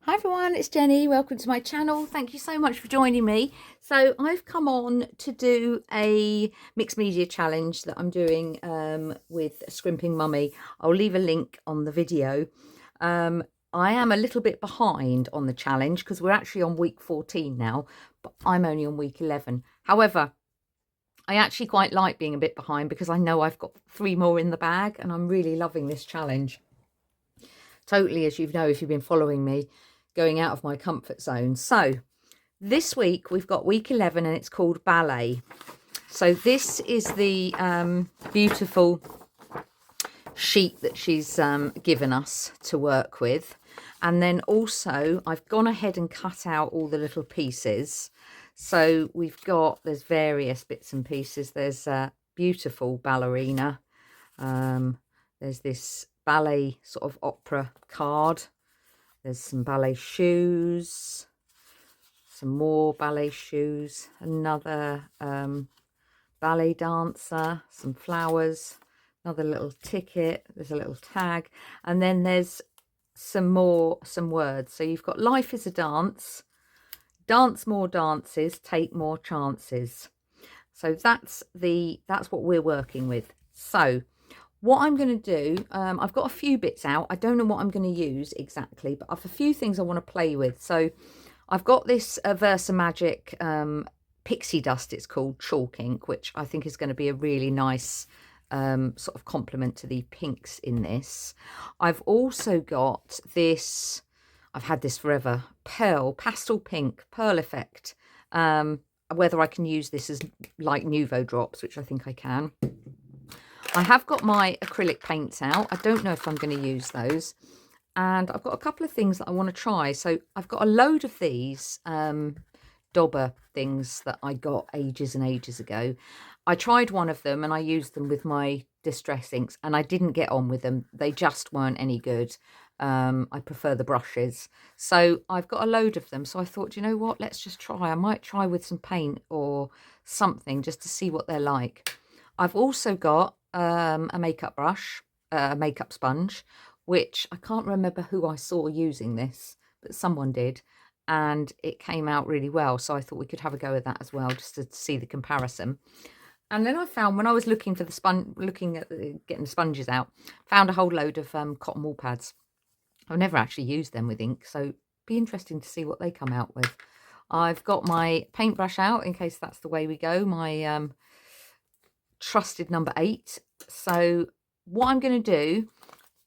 Hi everyone, it's Jenny. Welcome to my channel. Thank you so much for joining me. So I've come on to do a mixed media challenge that I'm doing with Scrimping Mummy. I'll leave a link on the video. I am a little bit behind on the challenge because we're actually on week 14 now, but I'm only on week 11. However, I actually quite like being a bit behind because I know I've got 3 more in the bag and I'm really loving this challenge. Totally, as you know, if you've been following me, going out of my comfort zone. So this week we've got week 11 and it's called Ballet. So this is the beautiful sheet that she's given us to work with. And then also I've gone ahead and cut out all the little pieces. So there's various bits and pieces. There's a beautiful ballerina. There's this ballet sort of opera card. There's some ballet shoes, some more ballet shoes, another ballet dancer, some flowers, another little ticket, there's a little tag, and then there's some words. So you've got life is a dance, dance more dances, take more chances. So that's what we're working with. So what I'm going to do, I've got a few bits out. I don't know what I'm going to use exactly, but I've a few things I want to play with. So I've got this Versa Magic Pixie Dust, it's called, chalk ink, which I think is going to be a really nice sort of complement to the pinks in this. I've also got this, I've had this forever, pastel pink, pearl effect. Whether I can use this as like Nuvo drops, which I think I can. I have got my acrylic paints out. I don't know if I'm going to use those. And I've got a couple of things that I want to try. So I've got a load of these dauber things that I got ages and ages ago. I tried one of them and I used them with my distress inks and I didn't get on with them. They just weren't any good. I prefer the brushes. So I've got a load of them. So I thought, you know what, let's just try. I might try with some paint or something just to see what they're like. I've also got a makeup brush, a makeup sponge, which I can't remember who I saw using this, but someone did, and it came out really well. So I thought we could have a go at that as well, just to see the comparison. And then I found, when I was looking for the getting the sponges out, found a whole load of cotton wool pads. I've never actually used them with ink, so be interesting to see what they come out with. I've got my paintbrush out in case that's the way we go, my trusted number 8. So what I'm going to do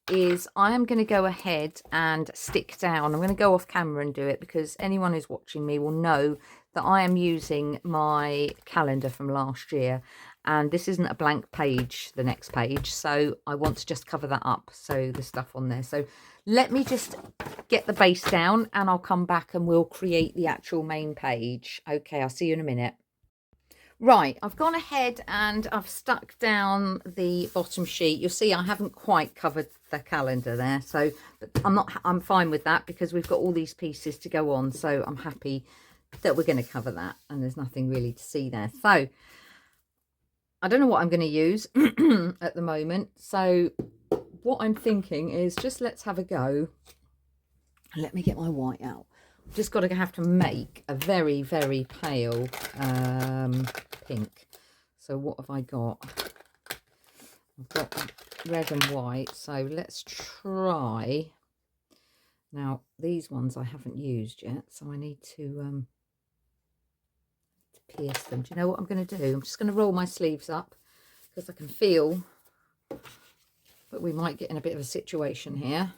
is I am going to go ahead and stick down. I'm going to go off camera and do it because anyone who's watching me will know that I am using my calendar from last year, and this isn't a blank page, the next page, so I want to just cover that up, so the stuff on there. So let me just get the base down and I'll come back and we'll create the actual main page. Okay, I'll see you in a minute. Right, I've gone ahead and I've stuck down the bottom sheet. You'll see I haven't quite covered the calendar there, so but I'm fine with that because we've got all these pieces to go on, so I'm happy that we're going to cover that and there's nothing really to see there. So I don't know what I'm going to use at the moment, so what I'm thinking is just let's have a go. Let me get my white out. Just got to have to make a very, very pale pink. So what have I got? I've got red and white. So let's try. Now, these ones I haven't used yet, so I need to pierce them. Do you know what I'm going to do? I'm just going to roll my sleeves up because I can feel that we might get in a bit of a situation here.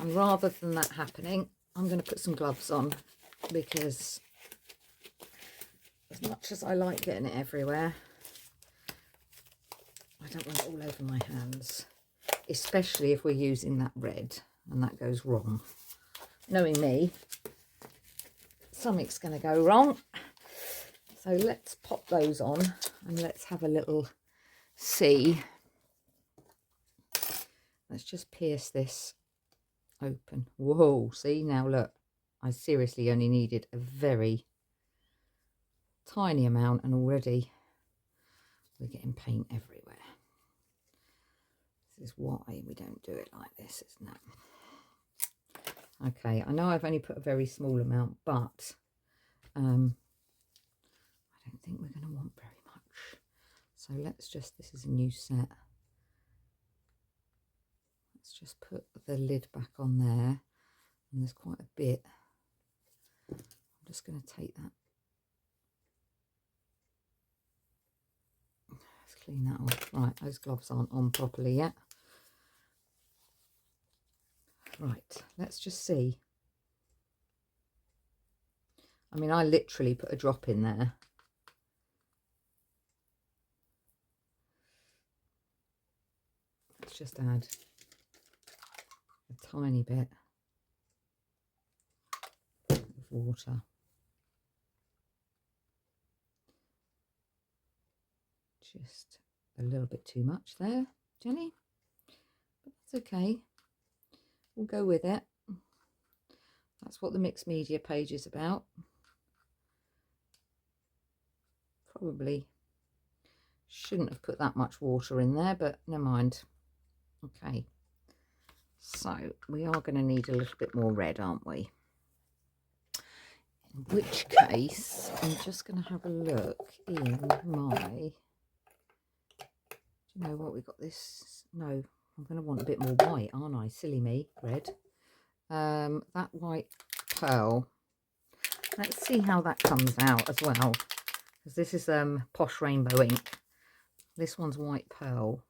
And rather than that happening, I'm going to put some gloves on because as much as I like getting it everywhere, I don't want it all over my hands, especially if we're using that red and that goes wrong. Knowing me, something's going to go wrong. So let's pop those on and let's have a little see. Let's just pierce this open. Whoa, see, now look, I seriously only needed a very tiny amount and already we're getting paint everywhere. This is why we don't do it like this, isn't it? Okay, I know I've only put a very small amount, but I don't think we're going to want very much. So let's just, this is a new set. Let's just put the lid back on there. And there's quite a bit. I'm just going to take that. Let's clean that off. Right, those gloves aren't on properly yet. Right, let's just see. I mean, I literally put a drop in there. Let's just add a tiny bit of water. Just a little bit too much there, Jenny. But that's okay. We'll go with it. That's what the mixed media page is about. Probably shouldn't have put that much water in there, but never mind. Okay. So we are going to need a little bit more red, aren't we? In which case, I'm just going to have a look in my... Do you know what? We've got this... No, I'm going to want a bit more white, aren't I? Silly me. Red. That white pearl. Let's see how that comes out as well. Because this is Posh Rainbow ink. This one's white pearl.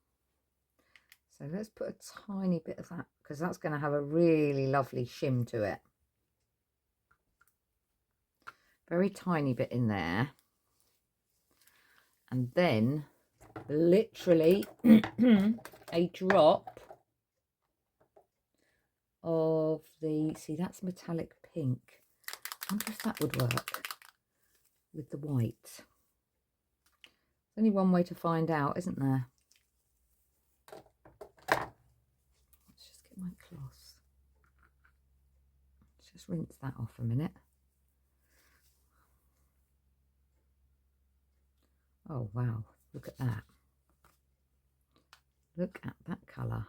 So let's put a tiny bit of that, because that's going to have a really lovely shim to it. Very tiny bit in there. And then literally a drop of the, see, that's metallic pink. I wonder if that would work with the white. There's only one way to find out, isn't there? Let's just get my cloth. Let's just rinse that off a minute. Oh, wow. Look at that. Look at that colour.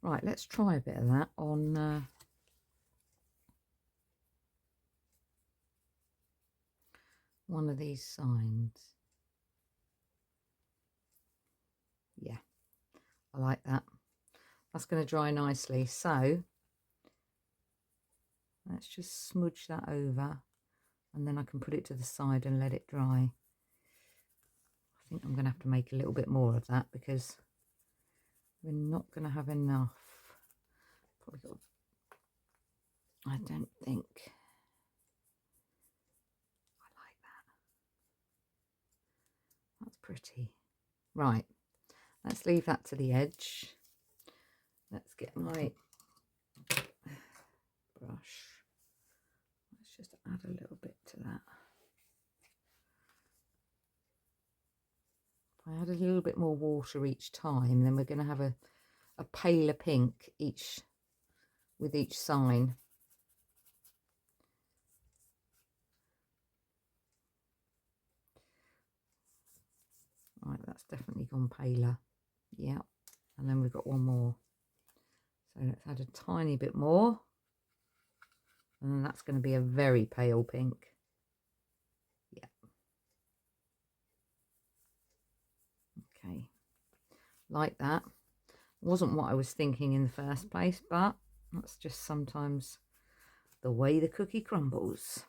Right, let's try a bit of that on one of these signs. Yeah, I like that. That's going to dry nicely. So let's just smudge that over, and then I can put it to the side and let it dry. I think I'm going to have to make a little bit more of that because we're not going to have enough. Probably got, I don't think. I like that. That's pretty. Right, let's leave that to the edge. Let's get my brush. Let's just add a little bit to that. If I add a little bit more water each time, then we're going to have a paler pink with each sign. Right, that's definitely gone paler. Yeah, and then we've got one more. So let's add a tiny bit more. And then that's going to be a very pale pink. Yeah. Okay. Like that. Wasn't what I was thinking in the first place, but that's just sometimes the way the cookie crumbles.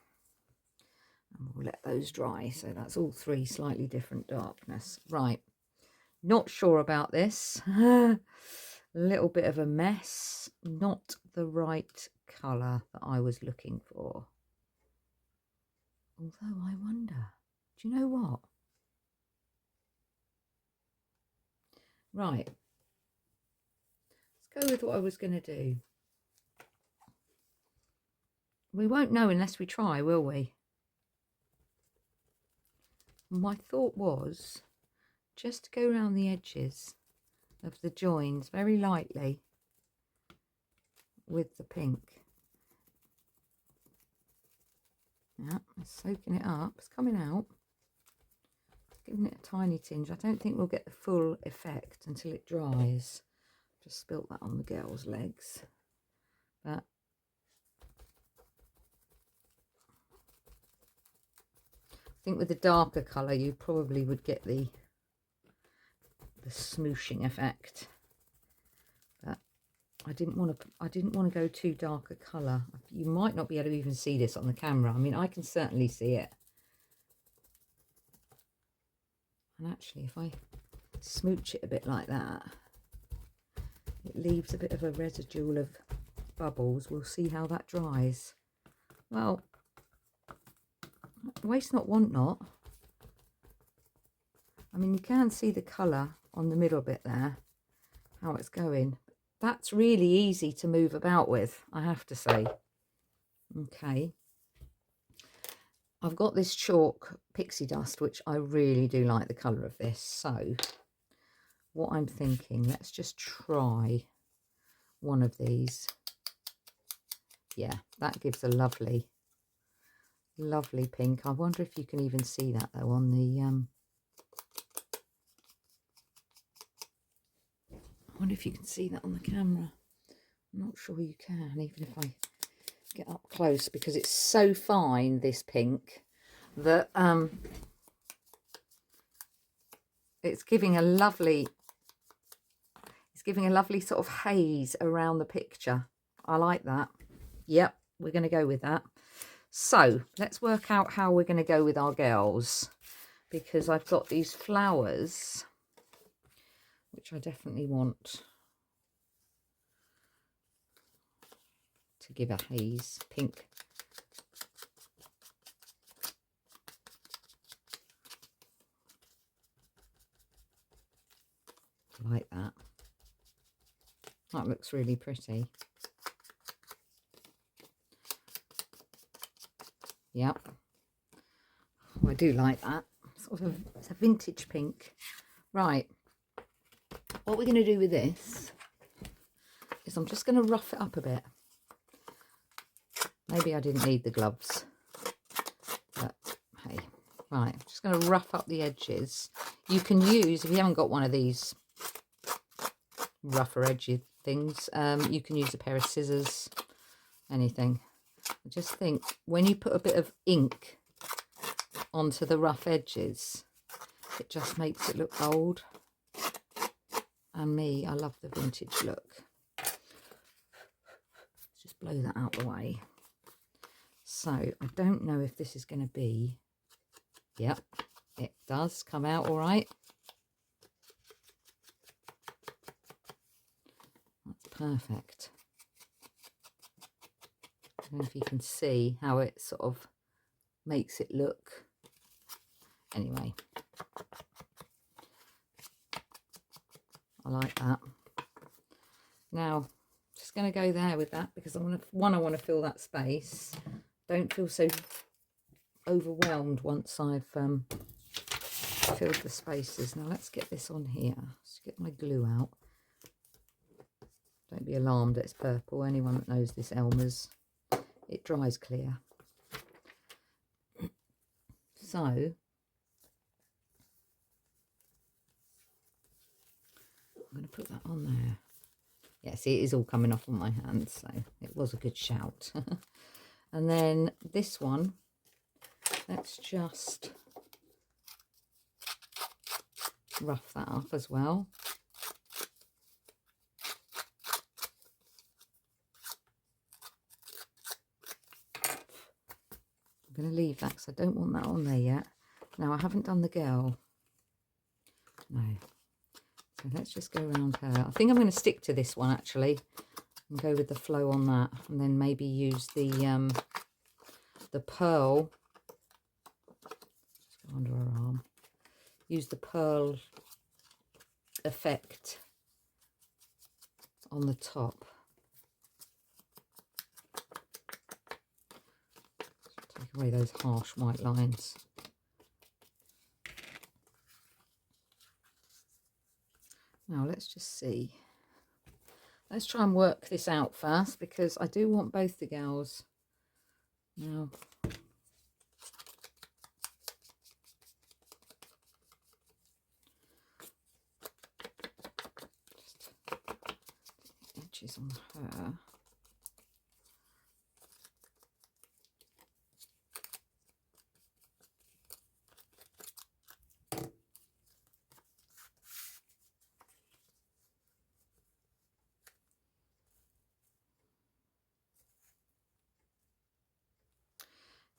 And we'll let those dry. So that's all three slightly different darkness. Right. Not sure about this. A little bit of a mess. Not the right colour that I was looking for. Although I wonder, do you know what? Right. Let's go with what I was going to do. We won't know unless we try, will we? My thought was just to go around the edges of the joins very lightly with the pink. Yeah, it's soaking it up. It's coming out. Giving it a tiny tinge. I don't think we'll get the full effect until it dries. Just spilt that on the girl's legs. But I think with the darker colour you probably would get the smooshing effect. But I didn't want to go too dark a colour. You might not be able to even see this on the camera. I mean, I can certainly see it. And actually, if I smooch it a bit like that, it leaves a bit of a residue of bubbles. We'll see how that dries. Well, waste not, want not. I mean, you can see the colour on the middle bit there, how it's going. That's really easy to move about with, I have to say. Okay. I've got this chalk pixie dust, which I really do like the colour of this. So what I'm thinking, let's just try one of these. Yeah, that gives a lovely, lovely pink. I wonder if you can even see that though on the I wonder if you can see that on the camera. I'm not sure you can, even if I get up close, because it's so fine, this pink, that it's giving a lovely sort of haze around the picture. I like that. Yep, we're going to go with that. So let's work out how we're going to go with our girls, because I've got these flowers which I definitely want to give a haze pink. Like that. That looks really pretty. Yep. Oh, I do like that. Sort of, it's a vintage pink. Right. What we're going to do with this is I'm just going to rough it up a bit. Maybe I didn't need the gloves, but hey. Right, I'm just going to rough up the edges. You can use, if you haven't got one of these rougher edgy things, you can use a pair of scissors, anything. I just think when you put a bit of ink onto the rough edges, it just makes it look old. And me, I love the vintage look. Let's just blow that out the way. So I don't know if this is going to be, yep, it does come out all right. That's perfect. I don't know if you can see how it sort of makes it look. Anyway, I like that. Now, just going to go there with that because I want to fill that space. Don't feel so overwhelmed once I've filled the spaces. Now let's get this on here. Let's get my glue out. Don't be alarmed that it's purple. Anyone that knows this Elmer's, it dries clear. So I'm going to put that on there. Yeah, see, it is all coming off on my hand, so it was a good shout. And then this one, let's just rough that up as well. I'm going to leave that because I don't want that on there yet. Now, I haven't done the girl. No. So let's just go around her. I think I'm going to stick to this one actually and go with the flow on that, and then maybe use the pearl. Just go under her arm. Use the pearl effect on the top. Take away those harsh white lines. Now let's just see. Let's try and work this out first because I do want both the girls. Now, just stitches on her.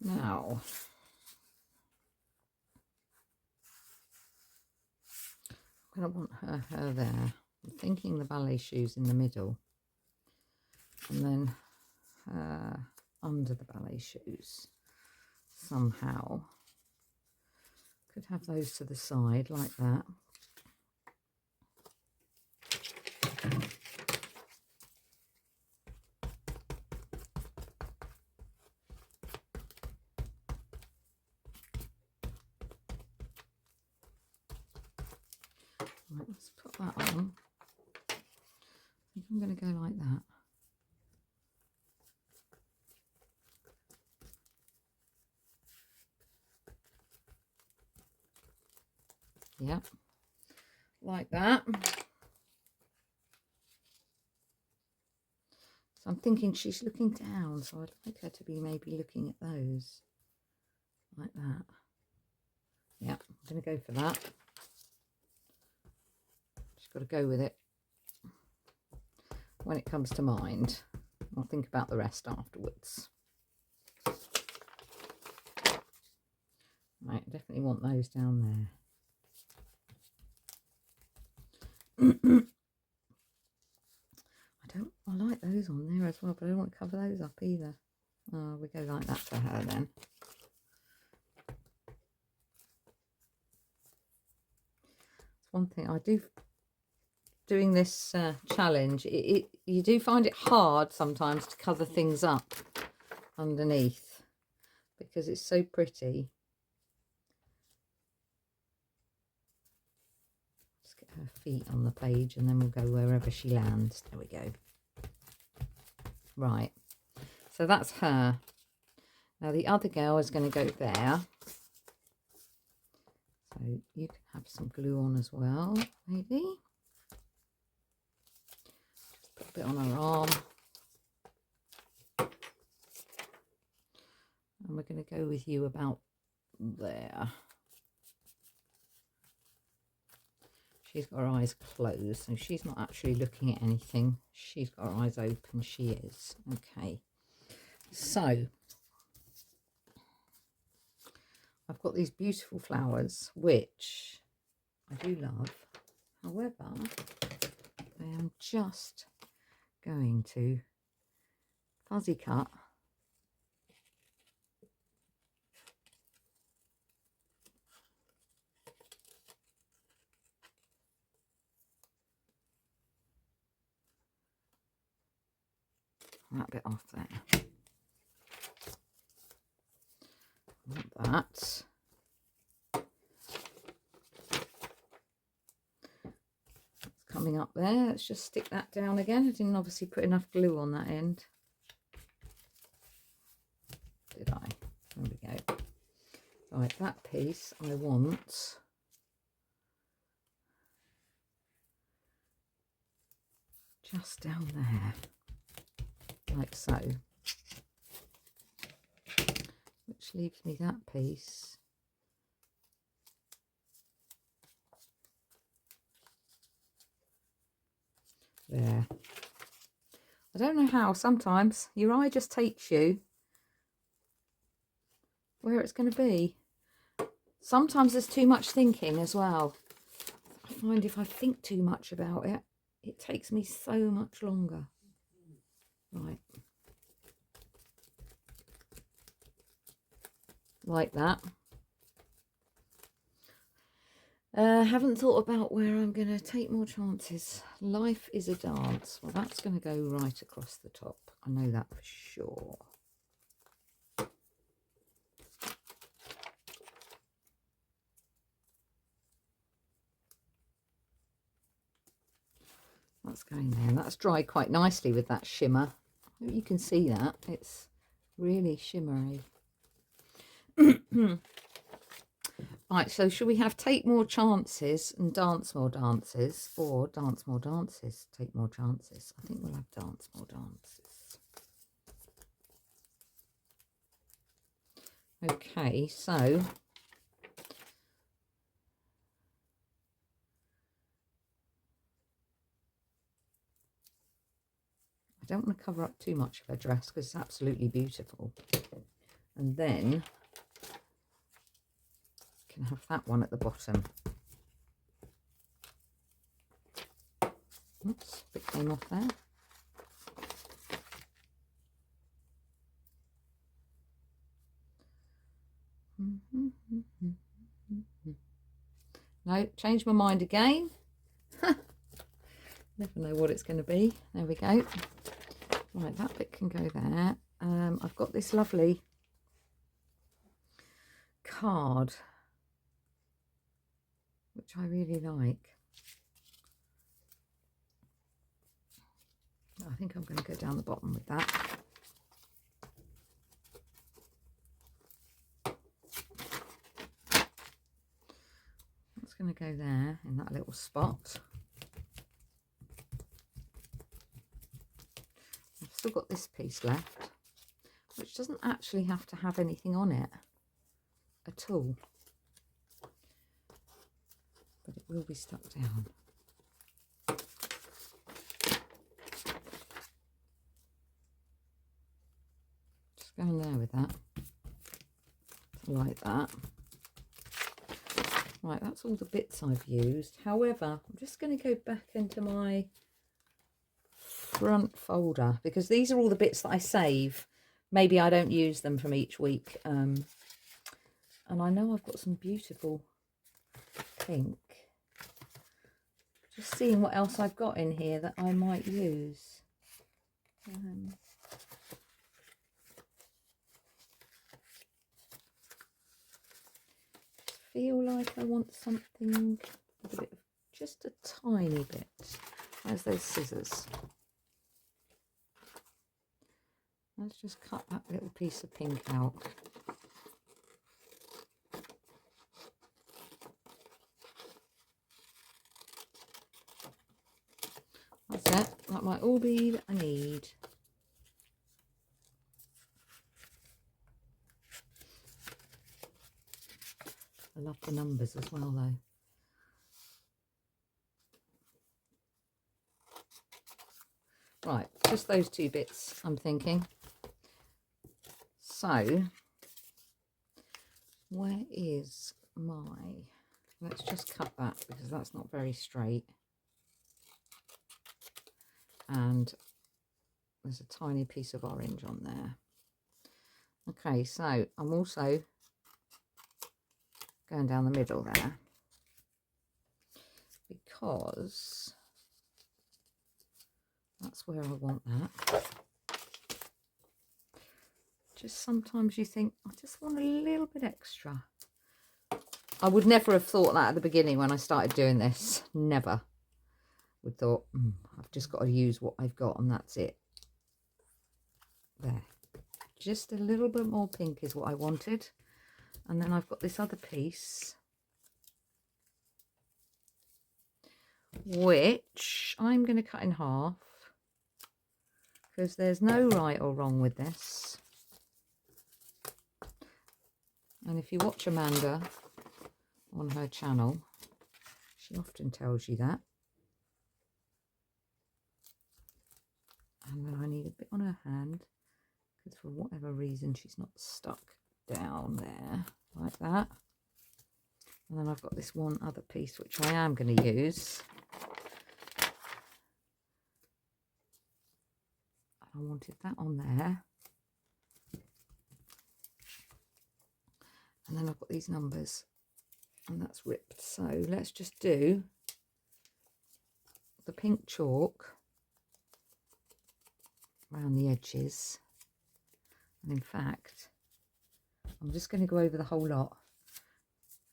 Now, I'm going to want her there. I'm thinking the ballet shoes in the middle, and then her under the ballet shoes somehow. Could have those to the side like that. Right, let's put that on. I think I'm going to go like that. Yep, like that. So I'm thinking she's looking down, so I'd like her to be maybe looking at those, like that. Yeah, I'm going to go for that. Just got to go with it when it comes to mind. I'll think about the rest afterwards. Right, definitely want those down there. I like those on there as well, but I don't want to cover those up either. Oh, we go like that for her then. It's one thing I do doing this challenge. You do find it hard sometimes to cover things up underneath because it's so pretty. Let's get her feet on the page and then we'll go wherever she lands. There we go. Right, so that's her. Now the other girl is going to go there. So you can have some glue on as well, maybe. Just put a bit on her arm. And we're going to go with you about there. She's got her eyes closed, so she's not actually looking at anything. She's got her eyes open, she is. Okay, so I've got these beautiful flowers, which I do love. However, I am just going to fuzzy cut that bit off there. Like that. It's coming up there. Let's just stick that down again. I didn't obviously put enough glue on that end. Did I? There we go. Right, that piece I want just down there. Like so, which leaves me that piece there. I don't know how, sometimes your eye just takes you where it's going to be. Sometimes there's too much thinking as well. I find if I think too much about it, it takes me so much longer. Right, like that. Haven't thought about where I'm going to take more chances. Life is a dance. Well, that's going to go right across the top. I know that for sure. That's going there. That's dried quite nicely with that shimmer. You can see that. It's really shimmery. Right, so should we have take more chances and dance more dances, or dance more dances, take more chances? I think we'll have dance more dances. Okay, so I don't want to cover up too much of her dress because it's absolutely beautiful. And then can have that one at the bottom. Oops, bit came off there. No, change my mind again. Never know what it's going to be. There we go. Right, that bit can go there. I've got this lovely card, which I really like. I think I'm going to go down the bottom with that. That's going to go there in that little spot. I've still got this piece left, which doesn't actually have to have anything on it at all, but it will be stuck down. Just go in there with that, like that. Right, that's all the bits I've used. However, I'm just going to go back into my front folder because these are all the bits that I save. Maybe I don't use them from each week. And I know I've got some beautiful pink. Just seeing what else I've got in here that I might use. Feel like I want something with a bit of, just a tiny bit. Where's those scissors? Let's just cut that little piece of pink out. That's it. That might all be that I need. I love the numbers as well, though. Right, just those two bits, I'm thinking. So, where is my... Let's just cut that because that's not very straight. And there's a tiny piece of orange on there. Okay, so I'm also going down the middle there because that's where I want that. Just sometimes you think, I just want a little bit extra. I would never have thought that at the beginning when I started doing this. Never would thought, I've just got to use what I've got and that's it. There. Just a little bit more pink is what I wanted. And then I've got this other piece, which I'm going to cut in half because there's no right or wrong with this. And if you watch Amanda on her channel, she often tells you that. And then I need a bit on her hand because for whatever reason she's not stuck down there like that. And then I've got this one other piece which I am going to use. I wanted that on there. And then I've got these numbers and that's ripped. So let's just do the pink chalk around the edges. And in fact, I'm just going to go over the whole lot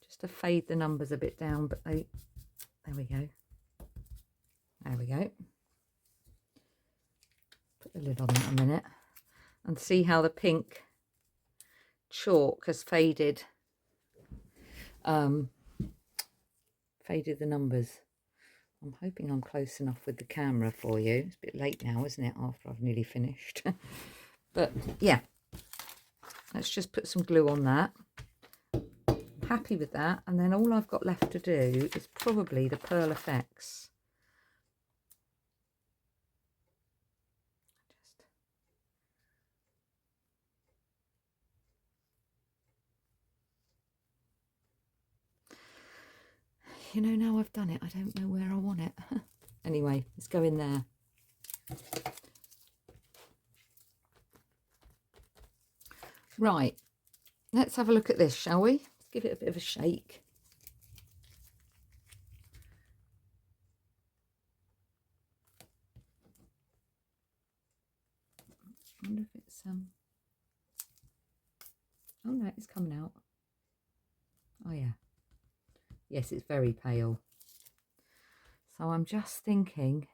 just to fade the numbers a bit down, but there we go. There we go. Put the lid on that a minute and see how the pink chalk has faded faded the numbers. I'm hoping I'm close enough with the camera for you. It's a bit late now, isn't it, after I've nearly finished. But yeah, let's just put some glue on that. I'm happy with that. And then all I've got left to do is probably the Pearl Effects. You know, now I've done it, I don't know where I want it. Anyway, let's go in there. Right, let's have a look at this, shall we? Let's give it a bit of a shake. I wonder if it's oh no, it's coming out. Oh yeah. Yes, it's very pale. So I'm just thinking,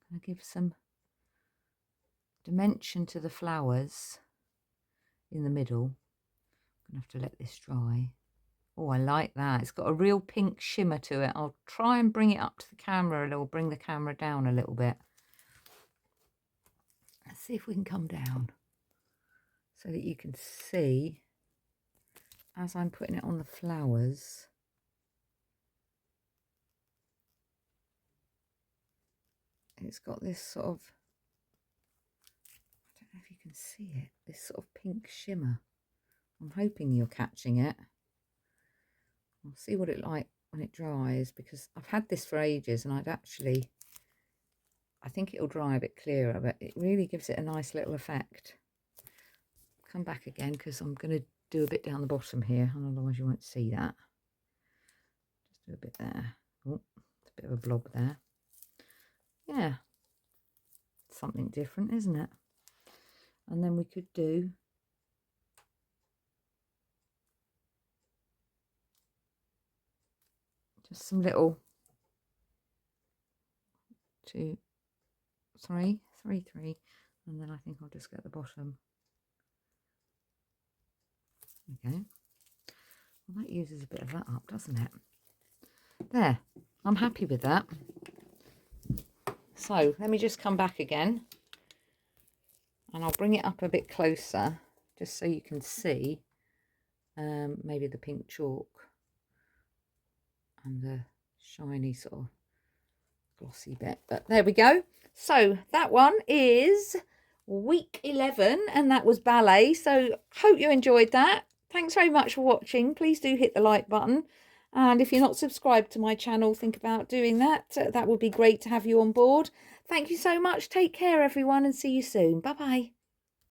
I'm going to give some dimension to the flowers in the middle. I'm going to have to let this dry. Oh, I like that. It's got a real pink shimmer to it. I'll try and bring it up to the camera a little, bring the camera down a little bit. Let's see if we can come down so that you can see as I'm putting it on the flowers. It's got this sort of, I don't know if you can see it, this sort of pink shimmer. I'm hoping you're catching it. I'll see what it's like when it dries, because I've had this for ages and I think it'll dry a bit clearer, but it really gives it a nice little effect. Come back again because I'm going to do a bit down the bottom here, and otherwise you won't see that. Just do a bit there. Oh, it's a bit of a blob there. Yeah, something different, isn't it? And then we could do just some little 2, 3, 3, 3, and then I think I'll just get the bottom. Okay, well, that uses a bit of that up, doesn't it? There, I'm happy with that. So let me just come back again, and I'll bring it up a bit closer just so you can see maybe the pink chalk and the shiny sort of glossy bit. But there we go. So that one is week 11, and that was ballet. So hope you enjoyed that. Thanks very much for watching. Please do hit the like button, and if you're not subscribed to my channel, think about doing that. That would be great to have you on board. Thank you so much. Take care everyone, and see you soon. Bye bye.